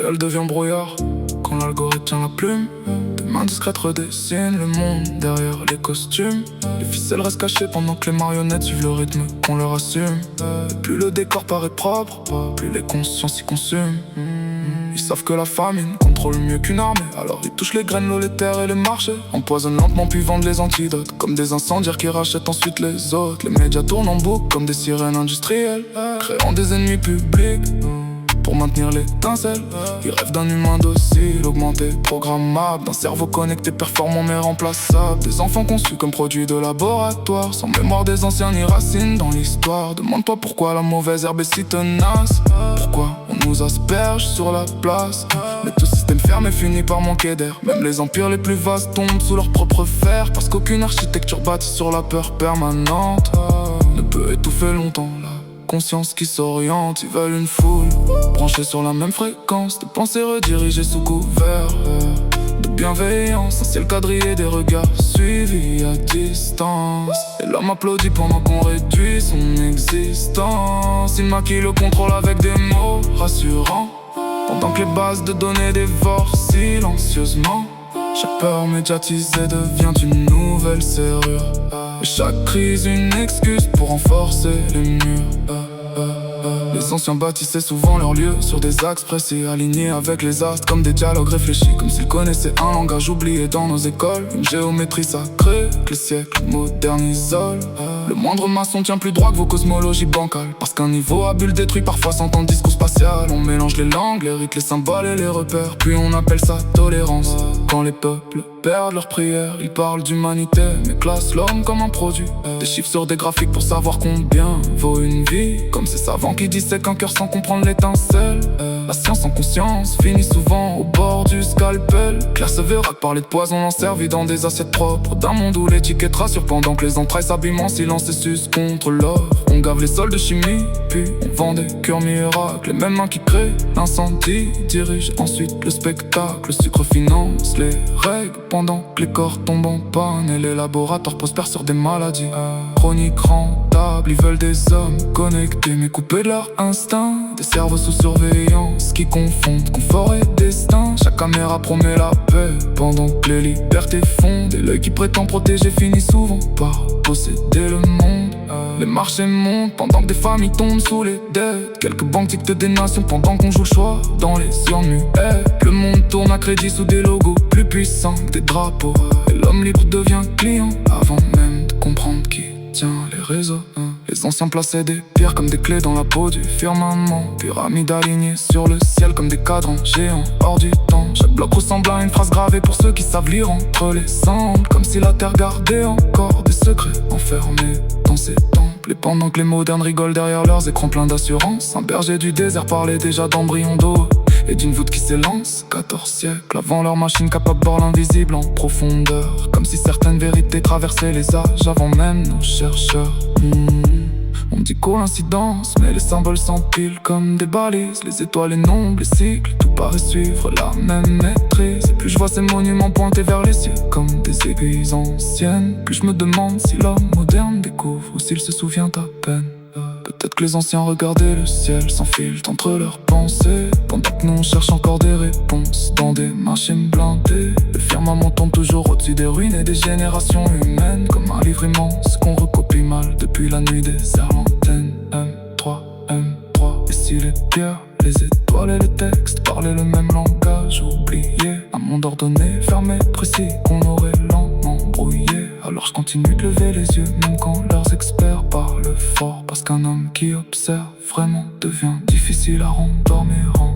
réel devient brouillard quand l'algorithme tient la plume. Des mains discrètes redessinent le monde derrière les costumes. Les ficelles restent cachées pendant que les marionnettes suivent le rythme qu'on leur assume. Et plus le décor paraît propre, plus les consciences y consument. Ils savent que la famine contrôle mieux qu'une armée, alors ils touchent les graines, l'eau, les terres et les marchés. Empoisonnent lentement puis vendent les antidotes comme des incendiaires qui rachètent ensuite les autres. Les médias tournent en boucle comme des sirènes industrielles, créant des ennemis publics pour maintenir l'étincelle. Ils rêvent d'un humain docile, augmenté, programmable, d'un cerveau connecté, performant mais remplaçable. Des enfants conçus comme produits de laboratoire, sans mémoire des anciens ni racines dans l'histoire. Demande-toi pourquoi la mauvaise herbe est si tenace, pourquoi on nous asperge sur la place. Mais tout système fermé finit par manquer d'air. Même les empires les plus vastes tombent sous leur propre fer, parce qu'aucune architecture bâtie sur la peur permanente ne peut étouffer longtemps la conscience qui s'oriente. Ils veulent une foule branchée sur la même fréquence, de pensées redirigées sous couvert de bienveillance. Un ciel quadrillé, des regards suivis à distance, et l'homme applaudit pendant qu'on réduit son existence. Il maquille le contrôle avec des mots rassurants, pendant que les bases de données dévorent silencieusement. Chaque peur médiatisée devient une nouvelle serrure, et chaque crise une excuse pour renforcer les murs. Les anciens bâtissaient souvent leur lieu sur des axes précis, alignés avec les astres comme des dialogues réfléchis, comme s'ils connaissaient un langage oublié dans nos écoles. Une géométrie sacrée que les siècles modernes isolent. Le moindre maçon tient plus droit que vos cosmologies bancales, parce qu'un niveau à bulle détruit parfois sans temps de discours spatial. On mélange les langues, les rites, les symboles et les repères, puis on appelle ça tolérance. Quand les peuples perdent leurs prières, ils parlent d'humanité mais classent l'homme comme un produit. Des chiffres sur des graphiques pour savoir combien vaut une vie, comme ces savants qui disent qu'un cœur sans comprendre l'étincelle. La science en conscience finit souvent au bord du scalpel. Claire se verra que parler de poison en servi dans des assiettes propres, d'un monde où l'étiquette rassure pendant que les entrailles s'abîment en silence et sucent contre l'or. On gave les sols de chimie, puis on vend des cures miracles. Les mêmes mains qui créent l'incendie dirigent ensuite le spectacle. Le sucre finance les règles pendant que les corps tombent en panne, et les laboratoires prospèrent sur des maladies chroniques rentables. Ils veulent des hommes connectés mais coupés de leur instinct, des cerveaux sous surveillance qui confondent confort et destin. Chaque caméra promet la paix pendant que les libertés fondent, et l'œil qui prétend protéger finit souvent par posséder le monde. Les marchés montent pendant que des familles tombent sous les dettes. Quelques banques dictent des nations pendant qu'on joue le choix dans les urnes muettes. Le monde tourne à crédit sous des logos plus puissants que des drapeaux, et l'homme libre devient client avant même de comprendre qui tient les réseaux. Les anciens plaçaient des pierres comme des clés dans la peau du firmament, pyramides alignées sur le ciel comme des cadrans géants hors du temps. Chaque bloc ressemble à une phrase gravée pour ceux qui savent lire entre les sangles, comme si la terre gardait encore des secrets enfermés dans ses temples. Et pendant que les modernes rigolent derrière leurs écrans pleins d'assurance, un berger du désert parlait déjà d'embryons d'eau et d'une voûte qui s'élance 14 siècles avant leur machine capable de voir l'invisible en profondeur, comme si certaines vérités traversaient les âges avant même nos chercheurs. On dit coïncidence, mais les symboles s'empilent comme des balises. Les étoiles, les nombres, les cycles, tout paraît suivre la même maîtrise. Et plus je vois ces monuments pointés vers les cieux comme des aiguilles anciennes, plus je me demande si l'homme moderne découvre ou s'il se souvient à peine. Peut-être que les anciens regardaient le ciel sans filtre entre leurs pensées, pendant que nous on cherche encore des réponses dans des machines blindées. Le firmament tombe toujours au-dessus des ruines et des générations humaines, comme un livre immense qu'on recopie mal depuis la nuit des airs l'antenne. M3, M3. Et si les pierres, les étoiles et les textes parlaient le même langage oublié, un monde ordonné, fermé, précis, qu'on aurait lentement brouillé. Alors je continue de lever les yeux même quand leurs experts parlent fort, parce qu'un homme qui observe vraiment devient difficile à rendormir en